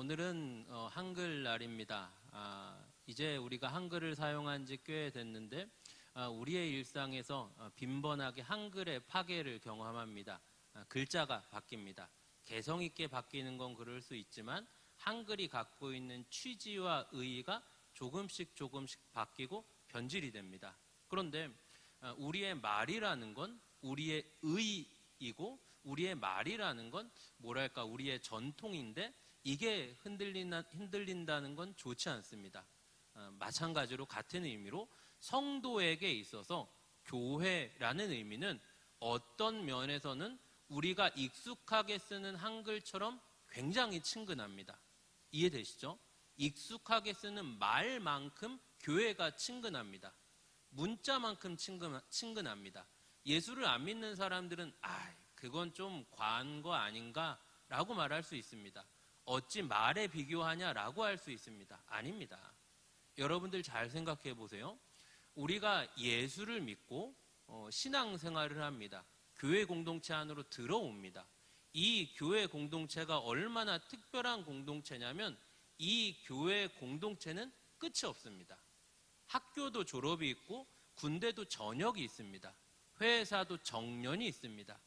오늘은 한글날입니다. 이제 우리가 한글을 사용한 지 꽤 됐는데 우리의 일상에서 빈번하게 한글의 파괴를 경험합니다. 글자가 바뀝니다. 개성 있게 바뀌는 건 그럴 수 있지만 한글이 갖고 있는 취지와 의의가 조금씩 바뀌고 변질이 됩니다. 그런데 우리의 말이라는 건 우리의 의이고 우리의 말이라는 건 뭐랄까 우리의 전통인데 이게 흔들린다는 건 좋지 않습니다. 마찬가지로 같은 의미로 성도에게 있어서 교회라는 의미는 어떤 면에서는 우리가 익숙하게 쓰는 한글처럼 굉장히 친근합니다. 이해되시죠? 익숙하게 쓰는 말만큼 교회가 친근합니다. 문자만큼 친근합니다. 예수를 안 믿는 사람들은 그건 좀 과한 거 아닌가 라고 말할 수 있습니다. 어찌 말에 비교하냐라고 할 수 있습니다. 아닙니다. 여러분들 잘 생각해 보세요. 우리가 예수를 믿고 신앙생활을 합니다. 교회 공동체 안으로 들어옵니다. 이 교회 공동체가 얼마나 특별한 공동체냐면 이 교회 공동체는 끝이 없습니다. 학교도 졸업이 있고 군대도 전역이 있습니다. 회사도 정년이 있습니다.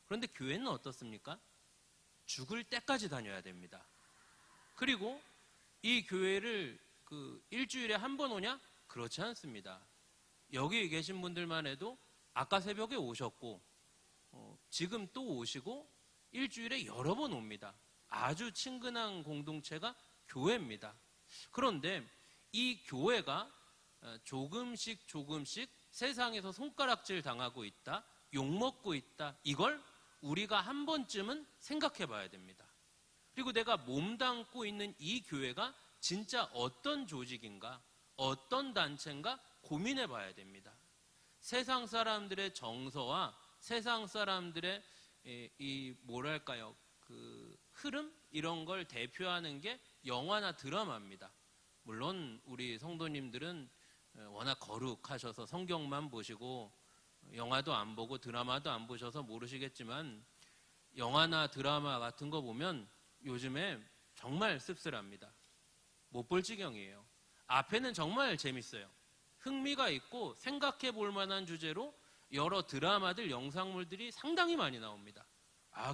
그런데 교회는 어떻습니까? 죽을 때까지 다녀야 됩니다. 그리고 이 교회를 일주일에 한 번 오냐? 그렇지 않습니다. 여기 계신 분들만 해도 아까 새벽에 오셨고 지금 또 오시고 일주일에 여러 번 옵니다. 아주 친근한 공동체가 교회입니다. 그런데 이 교회가 조금씩 세상에서 손가락질 당하고 있다, 욕먹고 있다, 이걸 우리가 한 번쯤은 생각해 봐야 됩니다. 그리고 내가 몸담고 있는 이 교회가 진짜 어떤 조직인가, 어떤 단체인가 고민해 봐야 됩니다. 세상 사람들의 정서와 세상 사람들의 흐름 이런 걸 대표하는 게 영화나 드라마입니다. 물론 우리 성도님들은 워낙 거룩하셔서 성경만 보시고 영화도 안 보고 드라마도 안 보셔서 모르시겠지만 영화나 드라마 같은 거 보면 요즘에 정말 씁쓸합니다. 못 볼 지경이에요. 앞에는 정말 재밌어요. 흥미가 있고 생각해 볼 만한 주제로 여러 드라마들, 영상물들이 상당히 많이 나옵니다.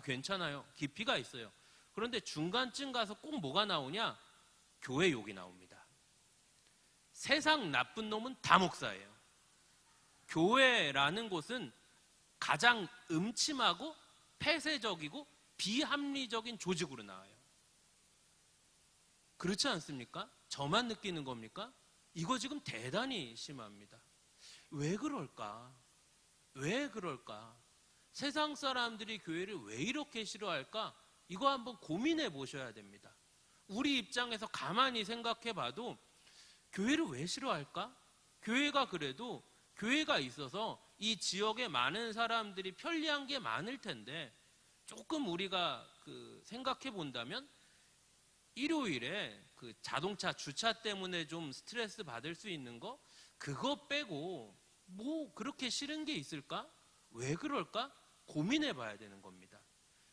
괜찮아요. 깊이가 있어요. 그런데 중간쯤 가서 꼭 뭐가 나오냐? 교회 욕이 나옵니다. 세상 나쁜 놈은 다 목사예요. 교회라는 곳은 가장 음침하고 폐쇄적이고 비합리적인 조직으로 나와요. 그렇지 않습니까? 저만 느끼는 겁니까? 이거 지금 대단히 심합니다. 왜 그럴까? 세상 사람들이 교회를 왜 이렇게 싫어할까? 이거 한번 고민해 보셔야 됩니다. 우리 입장에서 가만히 생각해 봐도 교회를 왜 싫어할까? 교회가 그래도 교회가 있어서 이 지역에 많은 사람들이 편리한 게 많을 텐데 조금 우리가 생각해 본다면 일요일에 자동차 주차 때문에 좀 스트레스 받을 수 있는 거 그거 빼고 뭐 그렇게 싫은 게 있을까? 왜 그럴까? 고민해 봐야 되는 겁니다.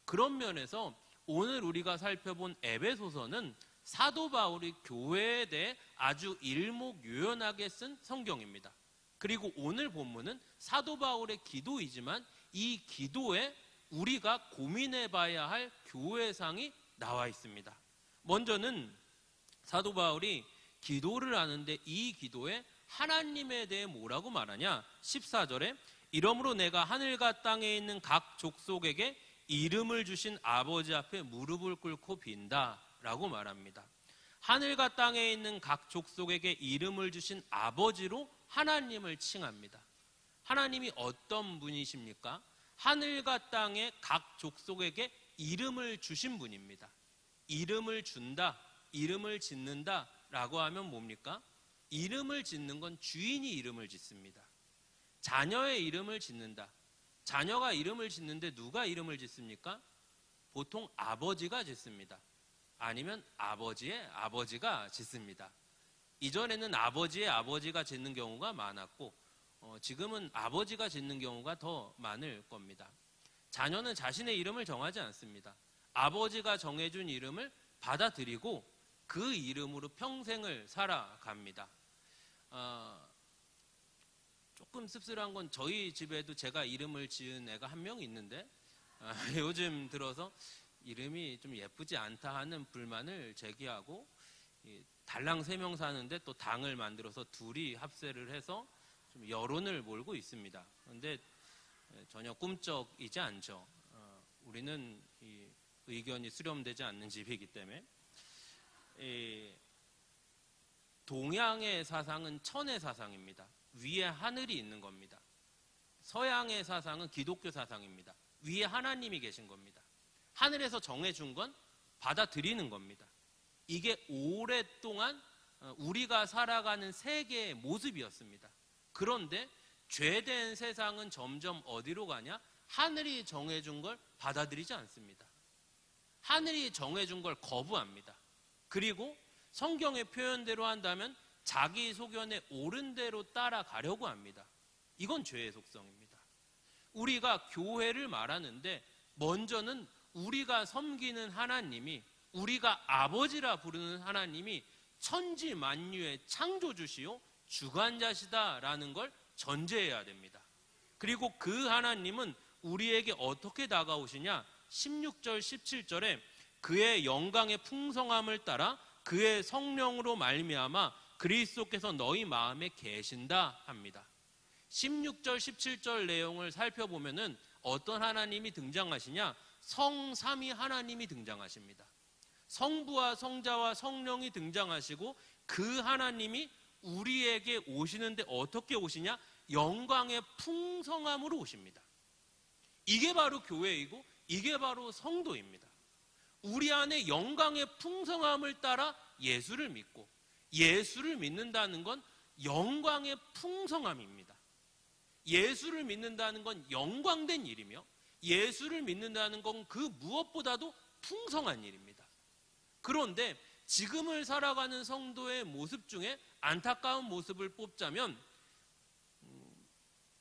그런 면에서 오늘 우리가 살펴본 에베소서는 사도 바울이 교회에 대해 아주 일목요연하게 쓴 성경입니다. 그리고 오늘 본문은 사도 바울의 기도이지만 이 기도에 우리가 고민해 봐야 할 교회상이 나와 있습니다. 먼저는 사도 바울이 기도를 하는데 이 기도에 하나님에 대해 뭐라고 말하냐? 14절에 이러므로 내가 하늘과 땅에 있는 각 족속에게 이름을 주신 아버지 앞에 무릎을 꿇고 빈다 라고 말합니다. 하늘과 땅에 있는 각 족속에게 이름을 주신 아버지로 하나님을 칭합니다. 하나님이 어떤 분이십니까? 하늘과 땅의 각 족속에게 이름을 주신 분입니다. 이름을 준다, 이름을 짓는다 라고 하면 뭡니까? 이름을 짓는 건 주인이 이름을 짓습니다. 자녀의 이름을 짓는다. 자녀가 이름을 짓는데 누가 이름을 짓습니까? 보통 아버지가 짓습니다. 아니면 아버지의 아버지가 짓습니다. 이전에는 아버지의 아버지가 짓는 경우가 많았고 지금은 아버지가 짓는 경우가 더 많을 겁니다. 자녀는 자신의 이름을 정하지 않습니다. 아버지가 정해준 이름을 받아들이고 그 이름으로 평생을 살아갑니다. 조금 씁쓸한 건 저희 집에도 제가 이름을 지은 애가 한 명 있는데 요즘 들어서 이름이 좀 예쁘지 않다 하는 불만을 제기하고 달랑 3명 사는데 또 당을 만들어서 둘이 합세를 해서 좀 여론을 몰고 있습니다. 그런데 전혀 꿈쩍이지 않죠. 우리는 이 의견이 수렴되지 않는 집이기 때문에. 동양의 사상은 천의 사상입니다. 위에 하늘이 있는 겁니다. 서양의 사상은 기독교 사상입니다. 위에 하나님이 계신 겁니다. 하늘에서 정해준 건 받아들이는 겁니다. 이게 오랫동안 우리가 살아가는 세계의 모습이었습니다. 그런데 죄된 세상은 점점 어디로 가냐? 하늘이 정해준 걸 받아들이지 않습니다. 하늘이 정해준 걸 거부합니다. 그리고 성경의 표현대로 한다면 자기 소견에 옳은 대로 따라가려고 합니다. 이건 죄의 속성입니다. 우리가 교회를 말하는데 먼저는 우리가 섬기는 하나님이, 우리가 아버지라 부르는 하나님이 천지 만유의 창조주시요 주관자시다라는 걸 전제해야 됩니다. 그리고 그 하나님은 우리에게 어떻게 다가오시냐? 16절 17절에 그의 영광의 풍성함을 따라 그의 성령으로 말미암아 그리스도께서 너희 마음에 계신다 합니다. 16절 17절 내용을 살펴보면은 어떤 하나님이 등장하시냐? 성삼위 하나님이 등장하십니다. 성부와 성자와 성령이 등장하시고 그 하나님이 우리에게 오시는데 어떻게 오시냐? 영광의 풍성함으로 오십니다. 이게 바로 교회이고 이게 바로 성도입니다. 우리 안에 영광의 풍성함을 따라 예수를 믿고, 예수를 믿는다는 건 영광의 풍성함입니다. 예수를 믿는다는 건 영광된 일이며, 예수를 믿는다는 건 그 무엇보다도 풍성한 일입니다. 그런데 지금을 살아가는 성도의 모습 중에 안타까운 모습을 뽑자면,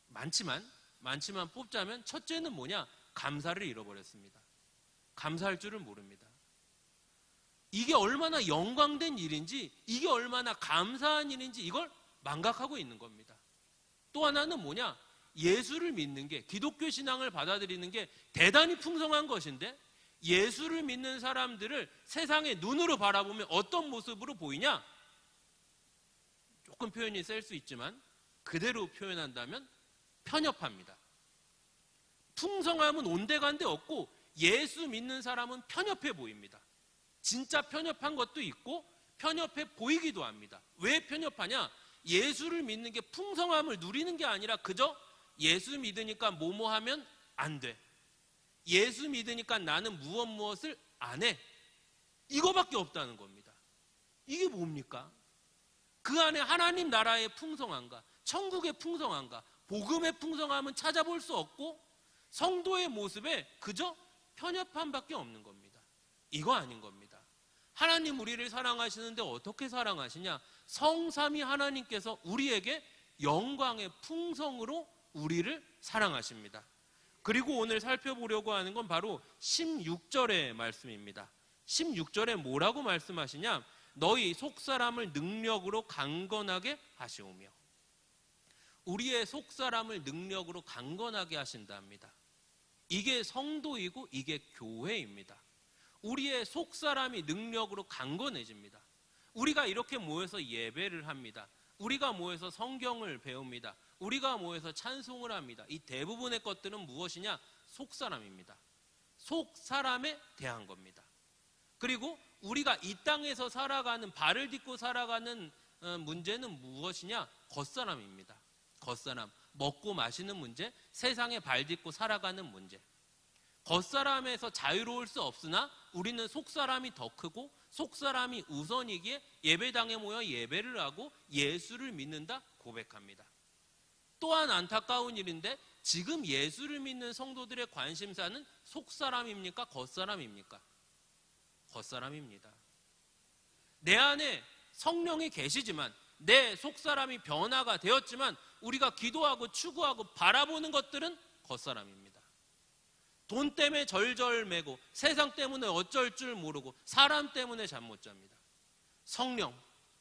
많지만 뽑자면 첫째는 뭐냐? 감사를 잃어버렸습니다. 감사할 줄을 모릅니다. 이게 얼마나 영광된 일인지, 이게 얼마나 감사한 일인지 이걸 망각하고 있는 겁니다. 또 하나는 뭐냐? 예수를 믿는 게, 기독교 신앙을 받아들이는 게 대단히 풍성한 것인데 예수를 믿는 사람들을 세상의 눈으로 바라보면 어떤 모습으로 보이냐? 조금 표현이 셀 수 있지만 그대로 표현한다면 편협합니다. 풍성함은 온데간데 없고 예수 믿는 사람은 편협해 보입니다. 진짜 편협한 것도 있고 편협해 보이기도 합니다. 왜 편협하냐? 예수를 믿는 게 풍성함을 누리는 게 아니라 그저 예수 믿으니까 뭐뭐 하면 안 돼. 예수 믿으니까 나는 무엇을 안 해. 이거밖에 없다는 겁니다. 이게 뭡니까? 그 안에 하나님 나라의 풍성함과 천국의 풍성함과 복음의 풍성함은 찾아볼 수 없고 성도의 모습에 그저 편협함밖에 없는 겁니다. 이거 아닌 겁니다. 하나님 우리를 사랑하시는데 어떻게 사랑하시냐? 성삼위 하나님께서 우리에게 영광의 풍성으로 우리를 사랑하십니다. 그리고 오늘 살펴보려고 하는 건 바로 16절의 말씀입니다. 16절에 뭐라고 말씀하시냐? 너희 속사람을 능력으로 강건하게 하시오며. 우리의 속사람을 능력으로 강건하게 하신답니다. 이게 성도이고 이게 교회입니다. 우리의 속사람이 능력으로 강건해집니다. 우리가 이렇게 모여서 예배를 합니다. 우리가 모여서 성경을 배웁니다. 우리가 모여서 찬송을 합니다. 이 대부분의 것들은 무엇이냐? 속사람입니다. 속사람에 대한 겁니다. 그리고 우리가 이 땅에서 살아가는, 발을 딛고 살아가는 문제는 무엇이냐? 겉사람입니다. 겉사람, 먹고 마시는 문제, 세상에 발 딛고 살아가는 문제. 겉사람에서 자유로울 수 없으나 우리는 속사람이 더 크고 속사람이 우선이기에 예배당에 모여 예배를 하고 예수를 믿는다 고백합니다. 또한 안타까운 일인데 지금 예수를 믿는 성도들의 관심사는 속사람입니까? 겉사람입니까? 겉사람입니다. 내 안에 성령이 계시지만, 내 속사람이 변화가 되었지만 우리가 기도하고 추구하고 바라보는 것들은 겉사람입니다. 돈 때문에 절절매고 세상 때문에 어쩔 줄 모르고 사람 때문에 잠 못 잡니다. 성령,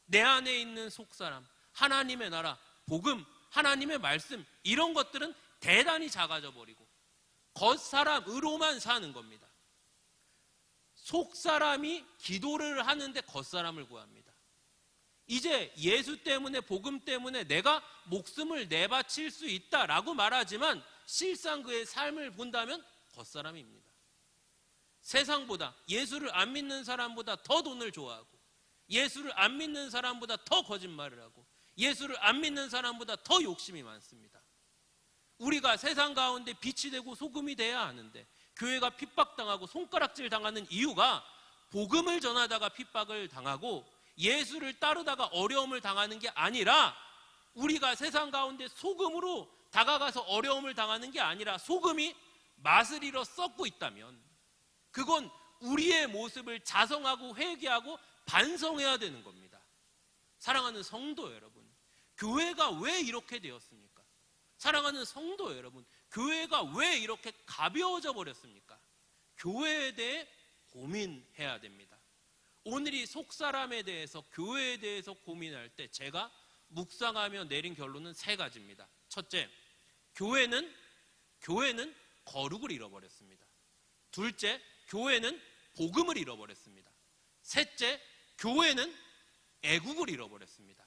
내 안에 있는 속사람, 하나님의 나라, 복음, 하나님의 말씀, 이런 것들은 대단히 작아져 버리고 겉사람으로만 사는 겁니다. 속사람이 기도를 하는데 겉사람을 구합니다. 이제 예수 때문에, 복음 때문에 내가 목숨을 내바칠 수 있다라고 말하지만 실상 그의 삶을 본다면 겉사람입니다. 세상보다, 예수를 안 믿는 사람보다 더 돈을 좋아하고, 예수를 안 믿는 사람보다 더 거짓말을 하고, 예수를 안 믿는 사람보다 더 욕심이 많습니다. 우리가 세상 가운데 빛이 되고 소금이 돼야 하는데 교회가 핍박당하고 손가락질 당하는 이유가 복음을 전하다가 핍박을 당하고 예수를 따르다가 어려움을 당하는 게 아니라, 우리가 세상 가운데 소금으로 다가가서 어려움을 당하는 게 아니라 소금이 맛을 잃어 썩고 있다면 그건 우리의 모습을 자성하고 회개하고 반성해야 되는 겁니다. 사랑하는 성도 여러분, 교회가 왜 이렇게 되었습니까? 사랑하는 성도 여러분, 교회가 왜 이렇게 가벼워져 버렸습니까? 교회에 대해 고민해야 됩니다. 오늘 이 속사람에 대해서, 교회에 대해서 고민할 때 제가 묵상하며 내린 결론은 세 가지입니다. 첫째, 교회는 거룩을 잃어버렸습니다. 둘째, 교회는 복음을 잃어버렸습니다. 셋째, 교회는 애국을 잃어버렸습니다.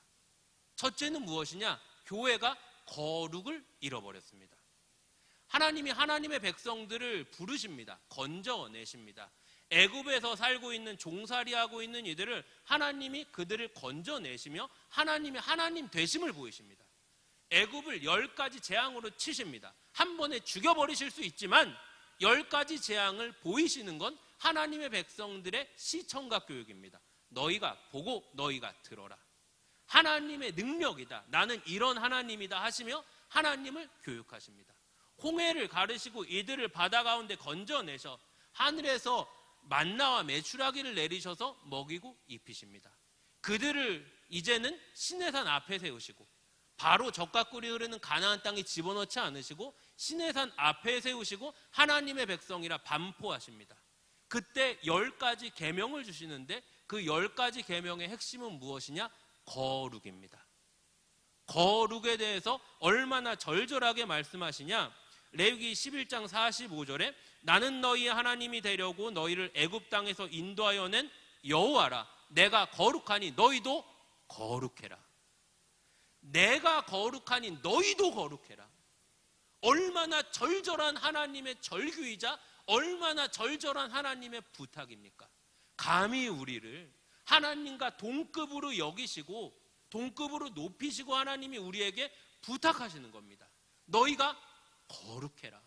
첫째는 무엇이냐? 교회가 거룩을 잃어버렸습니다. 하나님이 하나님의 백성들을 부르십니다. 건져내십니다. 애굽에서 살고 있는, 종살이하고 있는 이들을 하나님이 그들을 건져내시며 하나님의 하나님 되심을 보이십니다. 애굽을 10가지 재앙으로 치십니다. 한 번에 죽여버리실 수 있지만 10가지 재앙을 보이시는 건 하나님의 백성들의 시청각 교육입니다. 너희가 보고 너희가 들어라. 하나님의 능력이다, 나는 이런 하나님이다 하시며 하나님을 교육하십니다. 홍해를 가르시고 이들을 바다 가운데 건져내셔 하늘에서 만나와 메추라기를 내리셔서 먹이고 입히십니다. 그들을 이제는 시내산 앞에 세우시고 바로 젖과 꿀이 흐르는 가나안 땅에 집어넣지 않으시고 시내산 앞에 세우시고 하나님의 백성이라 반포하십니다. 그때 10가지 계명을 주시는데 그 10가지 계명의 핵심은 무엇이냐? 거룩입니다. 거룩에 대해서 얼마나 절절하게 말씀하시냐? 레위기 11장 45절에 나는 너희의 하나님이 되려고 너희를 애굽 땅에서 인도하여 낸 여호와라. 내가 거룩하니 너희도 거룩해라. 내가 거룩하니 너희도 거룩해라. 얼마나 절절한 하나님의 절규이자 얼마나 절절한 하나님의 부탁입니까? 감히 우리를 하나님과 동급으로 여기시고 동급으로 높이시고 하나님이 우리에게 부탁하시는 겁니다. 너희가 거룩해라.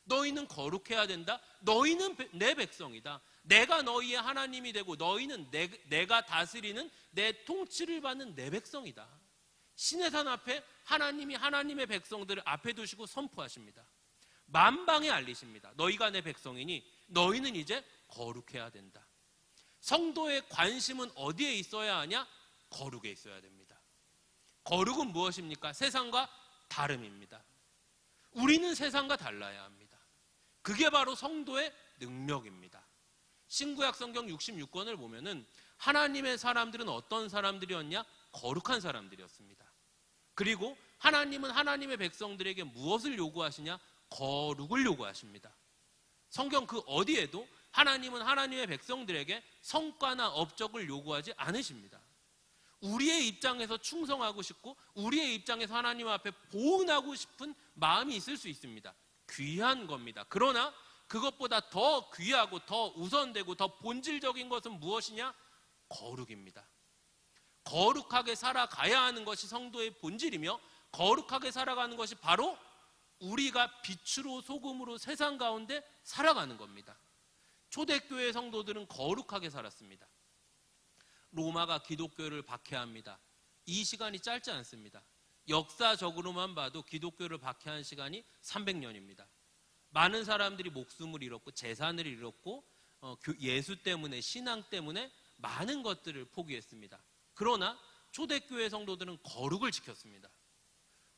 너희는 거룩해야 된다. 너희는 내 백성이다. 내가 너희의 하나님이 되고 너희는 내가 다스리는 내 통치를 받는 내 백성이다. 시내산 앞에 하나님이 하나님의 백성들을 앞에 두시고 선포하십니다. 만방에 알리십니다. 너희가 내 백성이니 너희는 이제 거룩해야 된다. 성도의 관심은 어디에 있어야 하냐? 거룩에 있어야 됩니다. 거룩은 무엇입니까? 세상과 다름입니다. 우리는 세상과 달라야 합니다. 그게 바로 성도의 능력입니다. 신구약 성경 66권을 보면은 하나님의 사람들은 어떤 사람들이었냐? 거룩한 사람들이었습니다. 그리고 하나님은 하나님의 백성들에게 무엇을 요구하시냐? 거룩을 요구하십니다. 성경 그 어디에도 하나님은 하나님의 백성들에게 성과나 업적을 요구하지 않으십니다. 우리의 입장에서 충성하고 싶고 우리의 입장에서 하나님 앞에 보응하고 싶은 마음이 있을 수 있습니다. 귀한 겁니다. 그러나 그것보다 더 귀하고 더 우선되고 더 본질적인 것은 무엇이냐? 거룩입니다. 거룩하게 살아가야 하는 것이 성도의 본질이며 거룩하게 살아가는 것이 바로 우리가 빛으로 소금으로 세상 가운데 살아가는 겁니다. 초대교회 성도들은 거룩하게 살았습니다. 로마가 기독교를 박해합니다. 이 시간이 짧지 않습니다. 역사적으로만 봐도 기독교를 박해한 시간이 300년입니다. 많은 사람들이 목숨을 잃었고 재산을 잃었고 예수 때문에, 신앙 때문에 많은 것들을 포기했습니다. 그러나 초대교회 성도들은 거룩을 지켰습니다.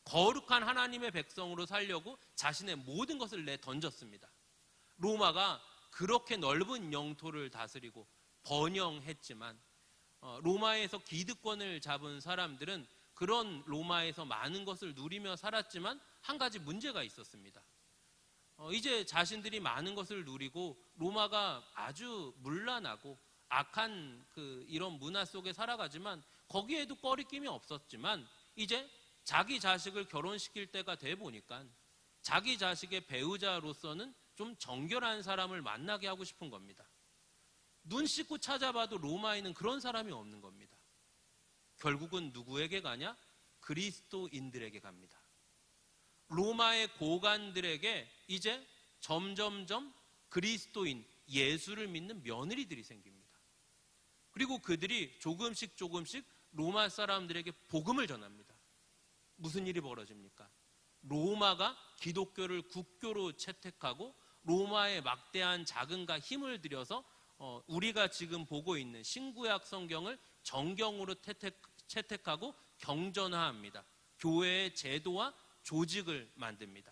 거룩한 하나님의 백성으로 살려고 자신의 모든 것을 내던졌습니다. 로마가 그렇게 넓은 영토를 다스리고 번영했지만 로마에서 기득권을 잡은 사람들은 그런 로마에서 많은 것을 누리며 살았지만 한 가지 문제가 있었습니다. 이제 자신들이 많은 것을 누리고 로마가 아주 문란하고 악한 이런 문화 속에 살아가지만 거기에도 꺼리낌이 없었지만 이제 자기 자식을 결혼시킬 때가 돼 보니까 자기 자식의 배우자로서는 좀 정결한 사람을 만나게 하고 싶은 겁니다. 눈 씻고 찾아봐도 로마에는 그런 사람이 없는 겁니다. 결국은 누구에게 가냐? 그리스도인들에게 갑니다. 로마의 고관들에게 이제 점점점 그리스도인, 예수를 믿는 며느리들이 생깁니다. 그리고 그들이 조금씩 로마 사람들에게 복음을 전합니다. 무슨 일이 벌어집니까? 로마가 기독교를 국교로 채택하고 로마의 막대한 자금과 힘을 들여서 우리가 지금 보고 있는 신구약 성경을 정경으로 채택하고 경전화합니다. 교회의 제도와 조직을 만듭니다.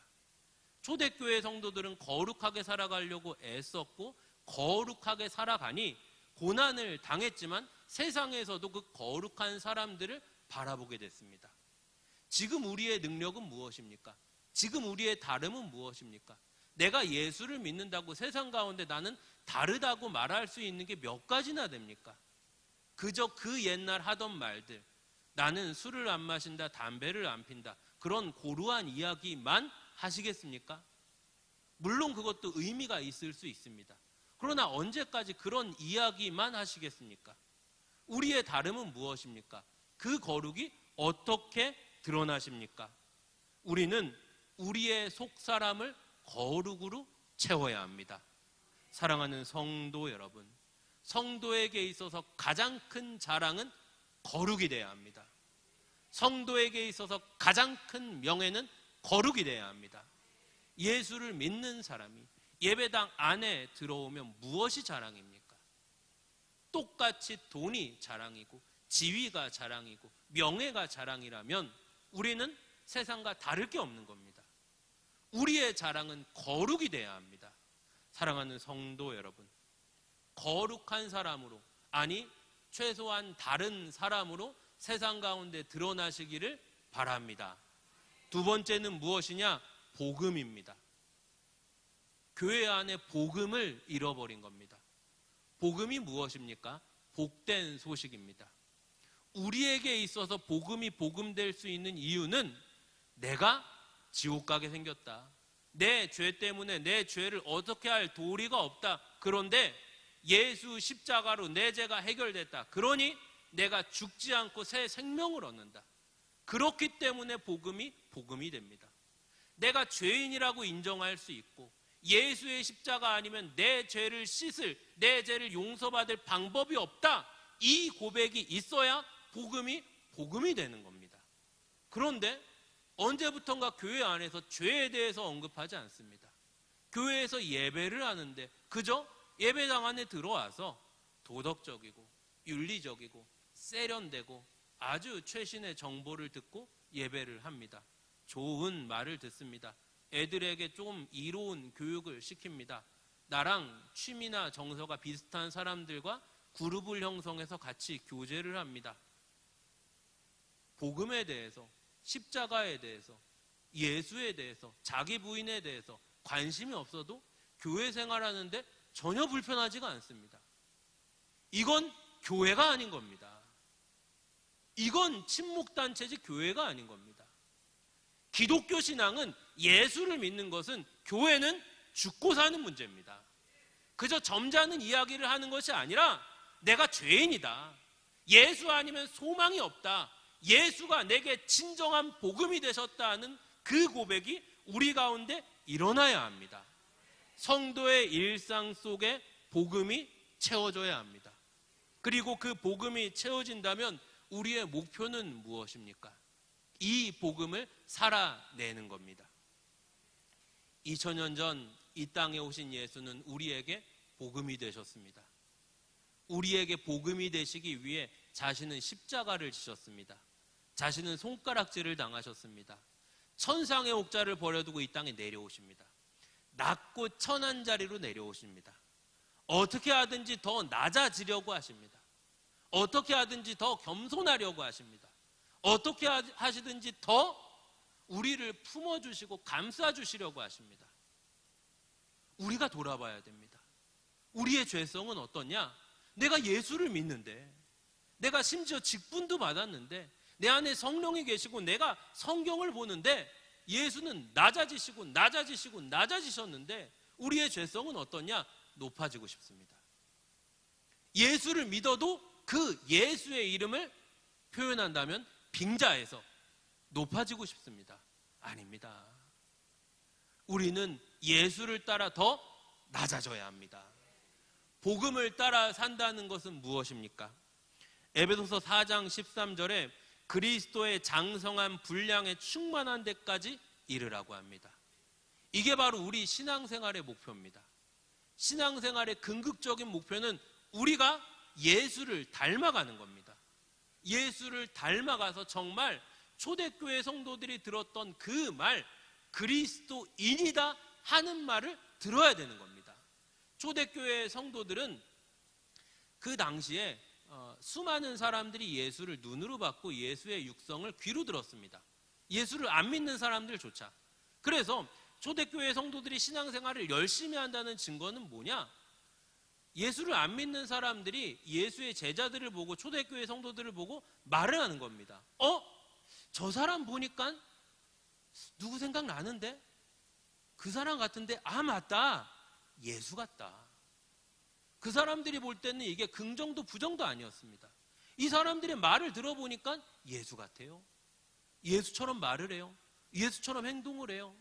초대교회 성도들은 거룩하게 살아가려고 애썼고 거룩하게 살아가니 고난을 당했지만 세상에서도 그 거룩한 사람들을 바라보게 됐습니다. 지금 우리의 능력은 무엇입니까? 지금 우리의 다름은 무엇입니까? 내가 예수를 믿는다고 세상 가운데 나는 다르다고 말할 수 있는 게 몇 가지나 됩니까? 그저 그 옛날 하던 말들, 나는 술을 안 마신다, 담배를 안 핀다, 그런 고루한 이야기만 하시겠습니까? 물론 그것도 의미가 있을 수 있습니다. 그러나 언제까지 그런 이야기만 하시겠습니까? 우리의 다름은 무엇입니까? 그 거룩이 어떻게 드러나십니까? 우리는 우리의 속사람을 거룩으로 채워야 합니다. 사랑하는 성도 여러분, 성도에게 있어서 가장 큰 자랑은 거룩이 돼야 합니다. 성도에게 있어서 가장 큰 명예는 거룩이 돼야 합니다. 예수를 믿는 사람이 예배당 안에 들어오면 무엇이 자랑입니까? 똑같이 돈이 자랑이고 지위가 자랑이고 명예가 자랑이라면 우리는 세상과 다를 게 없는 겁니다. 우리의 자랑은 거룩이 돼야 합니다. 사랑하는 성도 여러분, 거룩한 사람으로, 아니 최소한 다른 사람으로 세상 가운데 드러나시기를 바랍니다. 두 번째는 무엇이냐? 복음입니다. 교회 안에 복음을 잃어버린 겁니다. 복음이 무엇입니까? 복된 소식입니다. 우리에게 있어서 복음이 복음될 수 있는 이유는 내가 지옥 가게 생겼다, 내 죄 때문에 내 죄를 어떻게 할 도리가 없다, 그런데 예수 십자가로 내 죄가 해결됐다, 그러니 내가 죽지 않고 새 생명을 얻는다. 그렇기 때문에 복음이 됩니다. 내가 죄인이라고 인정할 수 있고 예수의 십자가 아니면 내 죄를 씻을, 내 죄를 용서받을 방법이 없다, 이 고백이 있어야 복음이 되는 겁니다. 그런데 언제부턴가 교회 안에서 죄에 대해서 언급하지 않습니다. 교회에서 예배를 하는데 그저 예배당 안에 들어와서 도덕적이고 윤리적이고 세련되고 아주 최신의 정보를 듣고 예배를 합니다. 좋은 말을 듣습니다. 애들에게 좀 이로운 교육을 시킵니다. 나랑 취미나 정서가 비슷한 사람들과 그룹을 형성해서 같이 교제를 합니다. 복음에 대해서, 십자가에 대해서, 예수에 대해서, 자기 부인에 대해서 관심이 없어도 교회 생활하는데 전혀 불편하지가 않습니다. 이건 교회가 아닌 겁니다. 이건 친목단체지 교회가 아닌 겁니다. 기독교 신앙은, 예수를 믿는 것은, 교회는 죽고 사는 문제입니다. 그저 점잖은 이야기를 하는 것이 아니라 내가 죄인이다, 예수 아니면 소망이 없다, 예수가 내게 진정한 복음이 되셨다는 그 고백이 우리 가운데 일어나야 합니다. 성도의 일상 속에 복음이 채워져야 합니다. 그리고 그 복음이 채워진다면 우리의 목표는 무엇입니까? 이 복음을 살아내는 겁니다. 2000년 전 이 땅에 오신 예수는 우리에게 복음이 되셨습니다. 우리에게 복음이 되시기 위해 자신은 십자가를 지셨습니다. 자신은 손가락질을 당하셨습니다. 천상의 옥자를 버려두고 이 땅에 내려오십니다. 낮고 천한 자리로 내려오십니다. 어떻게 하든지 더 낮아지려고 하십니다. 어떻게 하든지 더 겸손하려고 하십니다. 어떻게 하시든지 더 우리를 품어주시고 감싸주시려고 하십니다. 우리가 돌아봐야 됩니다. 우리의 죄성은 어떠냐? 내가 예수를 믿는데, 내가 심지어 직분도 받았는데, 내 안에 성령이 계시고 내가 성경을 보는데 예수는 낮아지셨는데 우리의 죄성은 어떠냐? 높아지고 싶습니다. 예수를 믿어도 그 예수의 이름을 표현한다면 빙자해서 높아지고 싶습니다. 아닙니다. 우리는 예수를 따라 더 낮아져야 합니다. 복음을 따라 산다는 것은 무엇입니까? 에베소서 4장 13절에 그리스도의 장성한 분량에 충만한 데까지 이르라고 합니다. 이게 바로 우리 신앙생활의 목표입니다. 신앙생활의 궁극적인 목표는 우리가 예수를 닮아가는 겁니다. 예수를 닮아가서 정말 초대교회 성도들이 들었던 그 말, 그리스도인이다 하는 말을 들어야 되는 겁니다. 초대교회 성도들은 그 당시에 수많은 사람들이 예수를 눈으로 봤고 예수의 육성을 귀로 들었습니다. 예수를 안 믿는 사람들조차. 그래서 초대교회 성도들이 신앙생활을 열심히 한다는 증거는 뭐냐? 예수를 안 믿는 사람들이 예수의 제자들을 보고, 초대교회 성도들을 보고 말을 하는 겁니다. 저 사람 보니까 누구 생각나는데? 그 사람 같은데? 아, 맞다, 예수 같다. 그 사람들이 볼 때는 이게 긍정도 부정도 아니었습니다. 이 사람들의 말을 들어보니까 예수 같아요. 예수처럼 말을 해요. 예수처럼 행동을 해요.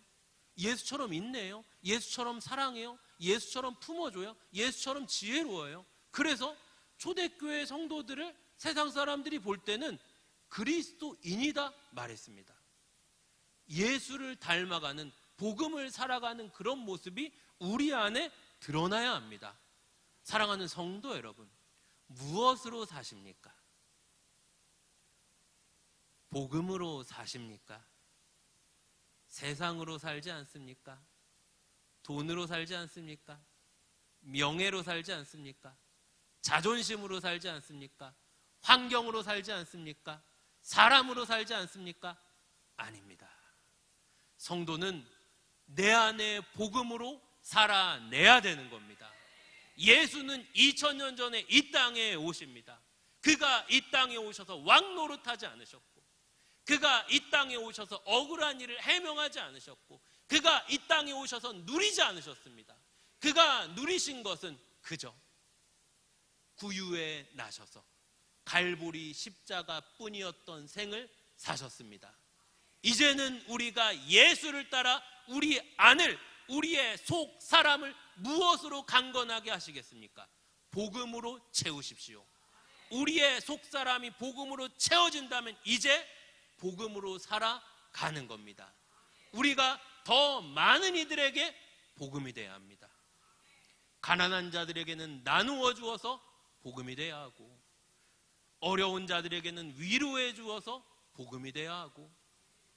예수처럼 인내해요. 예수처럼 사랑해요. 예수처럼 품어줘요. 예수처럼 지혜로워요. 그래서 초대교회 성도들을 세상 사람들이 볼 때는 그리스도인이다 말했습니다. 예수를 닮아가는, 복음을 살아가는 그런 모습이 우리 안에 드러나야 합니다. 사랑하는 성도 여러분, 무엇으로 사십니까? 복음으로 사십니까? 세상으로 살지 않습니까? 돈으로 살지 않습니까? 명예로 살지 않습니까? 자존심으로 살지 않습니까? 환경으로 살지 않습니까? 사람으로 살지 않습니까? 아닙니다. 성도는 내 안에 복음으로 살아내야 되는 겁니다. 예수는 2000년 전에 이 땅에 오십니다. 그가 이 땅에 오셔서 왕 노릇하지 않으셨고, 그가 이 땅에 오셔서 억울한 일을 해명하지 않으셨고, 그가 이 땅에 오셔서 누리지 않으셨습니다. 그가 누리신 것은 그저 구유에 나셔서 갈보리 십자가 뿐이었던 생을 사셨습니다. 이제는 우리가 예수를 따라 우리 안을, 우리의 속 사람을 무엇으로 강건하게 하시겠습니까? 복음으로 채우십시오. 우리의 속 사람이 복음으로 채워진다면 이제 복음으로 살아가는 겁니다. 우리가 더 많은 이들에게 복음이 돼야 합니다. 가난한 자들에게는 나누어 주어서 복음이 돼야 하고, 어려운 자들에게는 위로해 주어서 복음이 돼야 하고,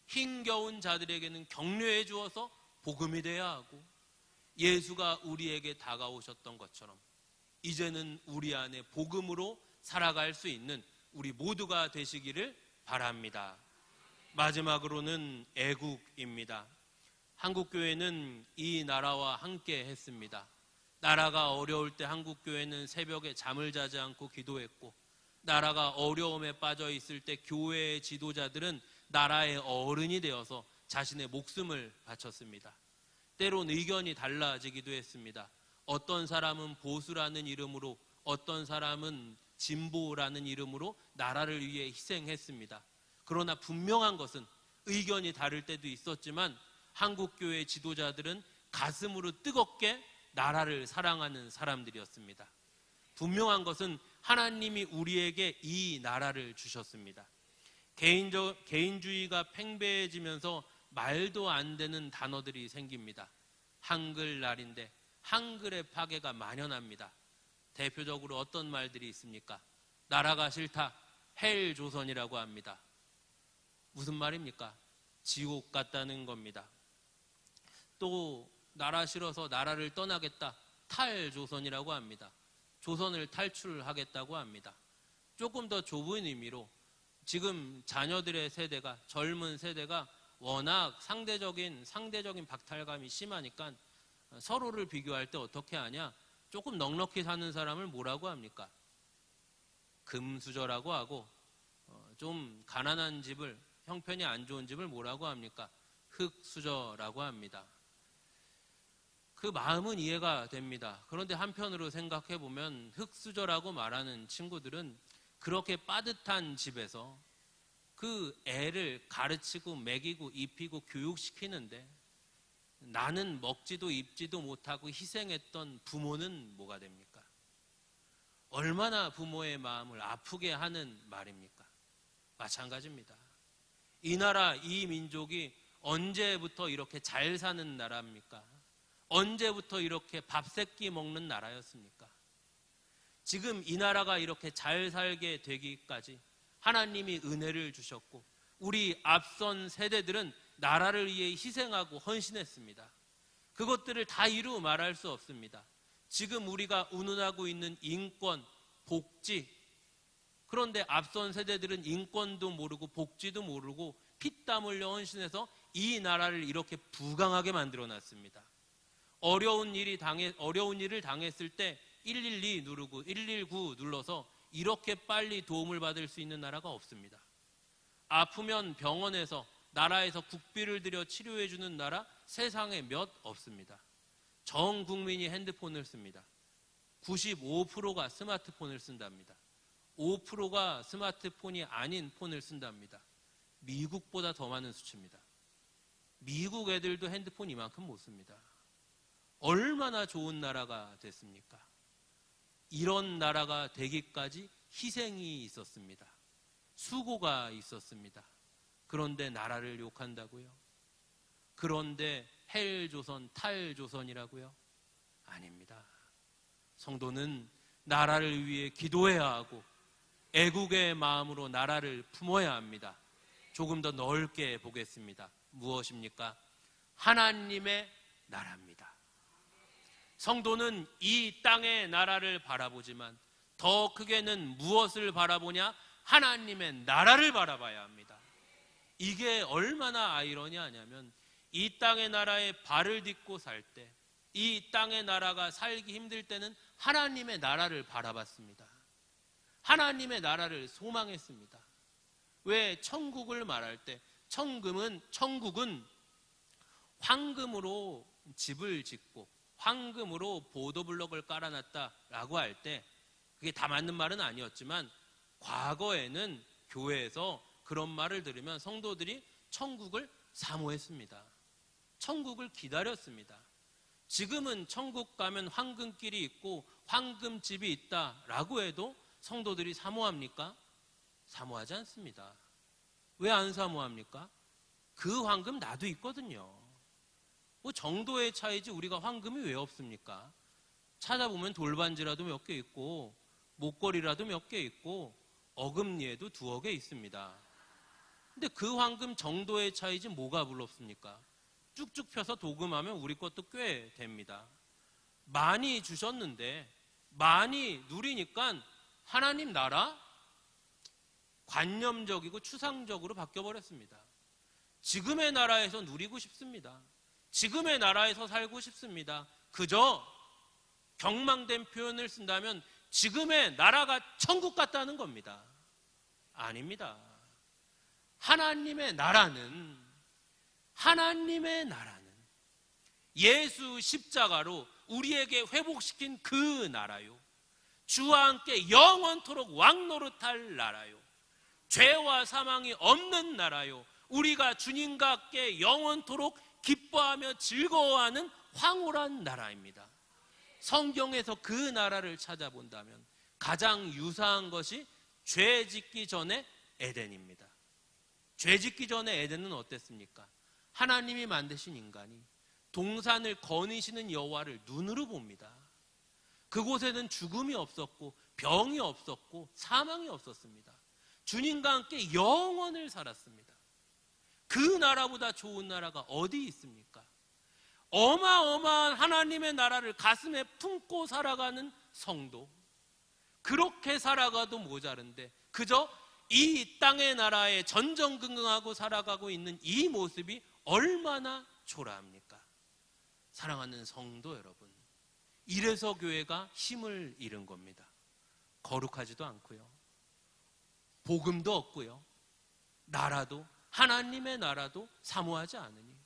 힘겨운 자들에게는 격려해 주어서 복음이 돼야 하고, 예수가 우리에게 다가오셨던 것처럼 이제는 우리 안에 복음으로 살아갈 수 있는 우리 모두가 되시기를 바랍니다. 마지막으로는 애국입니다. 한국교회는 이 나라와 함께 했습니다. 나라가 어려울 때 한국교회는 새벽에 잠을 자지 않고 기도했고, 나라가 어려움에 빠져 있을 때 교회의 지도자들은 나라의 어른이 되어서 자신의 목숨을 바쳤습니다. 때론 의견이 달라지기도 했습니다. 어떤 사람은 보수라는 이름으로, 어떤 사람은 진보라는 이름으로 나라를 위해 희생했습니다. 그러나 분명한 것은 의견이 다를 때도 있었지만 한국교회 지도자들은 가슴으로 뜨겁게 나라를 사랑하는 사람들이었습니다. 분명한 것은 하나님이 우리에게 이 나라를 주셨습니다. 개인주의가 팽배해지면서 말도 안 되는 단어들이 생깁니다. 한글날인데 한글의 파괴가 만연합니다. 대표적으로 어떤 말들이 있습니까? 나라가 싫다, 헬조선이라고 합니다. 무슨 말입니까? 지옥 같다는 겁니다. 또 나라 싫어서 나라를 떠나겠다. 탈조선이라고 합니다. 조선을 탈출하겠다고 합니다. 조금 더 좁은 의미로 지금 자녀들의 세대가, 젊은 세대가 워낙 상대적인 박탈감이 심하니까 서로를 비교할 때 어떻게 하냐? 조금 넉넉히 사는 사람을 뭐라고 합니까? 금수저라고 하고, 좀 가난한 집을, 형편이 안 좋은 집을 뭐라고 합니까? 흙수저라고 합니다. 그 마음은 이해가 됩니다. 그런데 한편으로 생각해 보면 흙수저라고 말하는 친구들은 그렇게 빠듯한 집에서 그 애를 가르치고 먹이고 입히고 교육시키는데 나는 먹지도 입지도 못하고 희생했던 부모는 뭐가 됩니까? 얼마나 부모의 마음을 아프게 하는 말입니까? 마찬가지입니다. 이 나라, 이 민족이 언제부터 이렇게 잘 사는 나라입니까? 언제부터 이렇게 밥 세끼 먹는 나라였습니까? 지금 이 나라가 이렇게 잘 살게 되기까지 하나님이 은혜를 주셨고 우리 앞선 세대들은 나라를 위해 희생하고 헌신했습니다. 그것들을 다 이루 말할 수 없습니다. 지금 우리가 운운하고 있는 인권, 복지, 그런데 앞선 세대들은 인권도 모르고 복지도 모르고 피땀 흘려 헌신해서 이 나라를 이렇게 부강하게 만들어놨습니다. 어려운 일을 당했을 때 112 누르고 119 눌러서 이렇게 빨리 도움을 받을 수 있는 나라가 없습니다. 아프면 병원에서, 나라에서 국비를 들여 치료해 주는 나라 세상에 몇 없습니다. 전 국민이 핸드폰을 씁니다. 95%가 스마트폰을 쓴답니다. 5%가 스마트폰이 아닌 폰을 쓴답니다. 미국보다 더 많은 수치입니다. 미국 애들도 핸드폰 이만큼 못 씁니다. 얼마나 좋은 나라가 됐습니까? 이런 나라가 되기까지 희생이 있었습니다. 수고가 있었습니다. 그런데 나라를 욕한다고요? 그런데 헬조선, 탈조선이라고요? 아닙니다. 성도는 나라를 위해 기도해야 하고 애국의 마음으로 나라를 품어야 합니다. 조금 더 넓게 보겠습니다. 무엇입니까? 하나님의 나라입니다. 성도는 이 땅의 나라를 바라보지만 더 크게는 무엇을 바라보냐? 하나님의 나라를 바라봐야 합니다. 이게 얼마나 아이러니하냐면 이 땅의 나라에 발을 딛고 살 때, 이 땅의 나라가 살기 힘들 때는 하나님의 나라를 바라봤습니다. 하나님의 나라를 소망했습니다. 왜 천국을 말할 때 천국은 황금으로 집을 짓고 황금으로 보도블럭을 깔아놨다라고 할 때 그게 다 맞는 말은 아니었지만 과거에는 교회에서 그런 말을 들으면 성도들이 천국을 사모했습니다. 천국을 기다렸습니다. 지금은 천국 가면 황금길이 있고 황금집이 있다라고 해도 성도들이 사모합니까? 사모하지 않습니다. 왜 안 사모합니까? 그 황금 나도 있거든요. 뭐 정도의 차이지 우리가 황금이 왜 없습니까? 찾아보면 돌반지라도 몇 개 있고 목걸이라도 몇 개 있고 어금니에도 2개 있습니다. 근데 그 황금 정도의 차이지 뭐가 불럽습니까? 쭉쭉 펴서 도금하면 우리 것도 꽤 됩니다. 많이 주셨는데 많이 누리니까 하나님 나라 관념적이고 추상적으로 바뀌어버렸습니다. 지금의 나라에서 누리고 싶습니다. 지금의 나라에서 살고 싶습니다. 그저 경망된 표현을 쓴다면 지금의 나라가 천국 같다는 겁니다. 아닙니다. 하나님의 나라는 예수 십자가로 우리에게 회복시킨 그 나라요. 주와 함께 영원토록 왕노릇할 나라요. 죄와 사망이 없는 나라요. 우리가 주님과 함께 영원토록 기뻐하며 즐거워하는 황홀한 나라입니다. 성경에서 그 나라를 찾아본다면 가장 유사한 것이 죄 짓기 전에 에덴입니다. 죄 짓기 전에 에덴은 어땠습니까? 하나님이 만드신 인간이 동산을 거니시는 여호와를 눈으로 봅니다. 그곳에는 죽음이 없었고 병이 없었고 사망이 없었습니다. 주님과 함께 영원을 살았습니다. 그 나라보다 좋은 나라가 어디 있습니까? 어마어마한 하나님의 나라를 가슴에 품고 살아가는 성도, 그렇게 살아가도 모자른데 그저 이 땅의 나라에 전전긍긍하고 살아가고 있는 이 모습이 얼마나 초라합니까? 사랑하는 성도 여러분, 이래서 교회가 힘을 잃은 겁니다. 거룩하지도 않고요, 복음도 없고요, 나라도, 하나님의 나라도 사모하지 않으니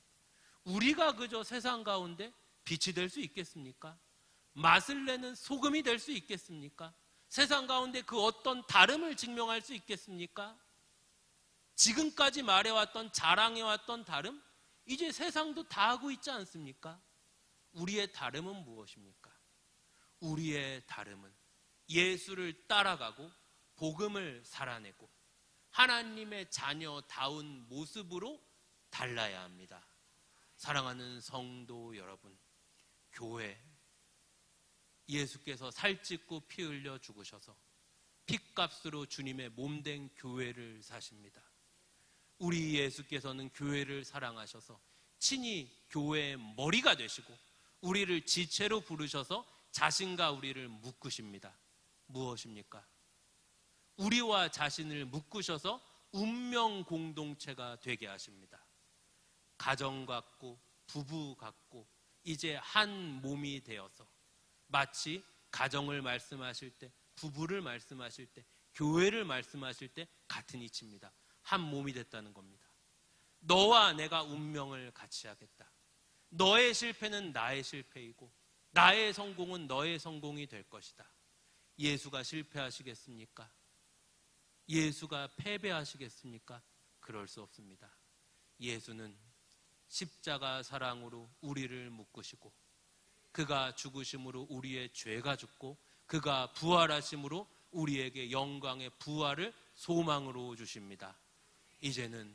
우리가 그저 세상 가운데 빛이 될 수 있겠습니까? 맛을 내는 소금이 될 수 있겠습니까? 세상 가운데 그 어떤 다름을 증명할 수 있겠습니까? 지금까지 말해왔던, 자랑해왔던 다름, 이제 세상도 다 하고 있지 않습니까? 우리의 다름은 무엇입니까? 우리의 다름은 예수를 따라가고 복음을 살아내고 하나님의 자녀다운 모습으로 달라야 합니다. 사랑하는 성도 여러분, 교회, 예수께서 살찢고 피 흘려 죽으셔서 핏값으로 주님의 몸된 교회를 사십니다. 우리 예수께서는 교회를 사랑하셔서 친히 교회의 머리가 되시고 우리를 지체로 부르셔서 자신과 우리를 묶으십니다. 무엇입니까? 우리와 자신을 묶으셔서 운명 공동체가 되게 하십니다. 가정 같고 부부 같고 이제 한 몸이 되어서 마치 가정을 말씀하실 때, 부부를 말씀하실 때, 교회를 말씀하실 때 같은 이치입니다. 한 몸이 됐다는 겁니다. 너와 내가 운명을 같이 하겠다. 너의 실패는 나의 실패이고 나의 성공은 너의 성공이 될 것이다. 예수가 실패하시겠습니까? 예수가 패배하시겠습니까? 그럴 수 없습니다. 예수는 십자가 사랑으로 우리를 묶으시고 그가 죽으심으로 우리의 죄가 죽고 그가 부활하심으로 우리에게 영광의 부활을 소망으로 주십니다. 이제는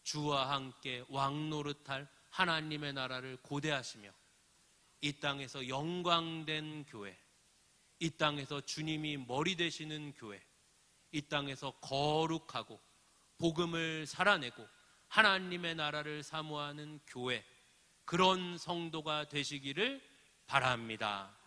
주와 함께 왕노릇할 하나님의 나라를 고대하시며 이 땅에서 영광된 교회, 이 땅에서 주님이 머리 되시는 교회, 이 땅에서 거룩하고 복음을 살아내고 하나님의 나라를 사모하는 교회, 그런 성도가 되시기를 바랍니다.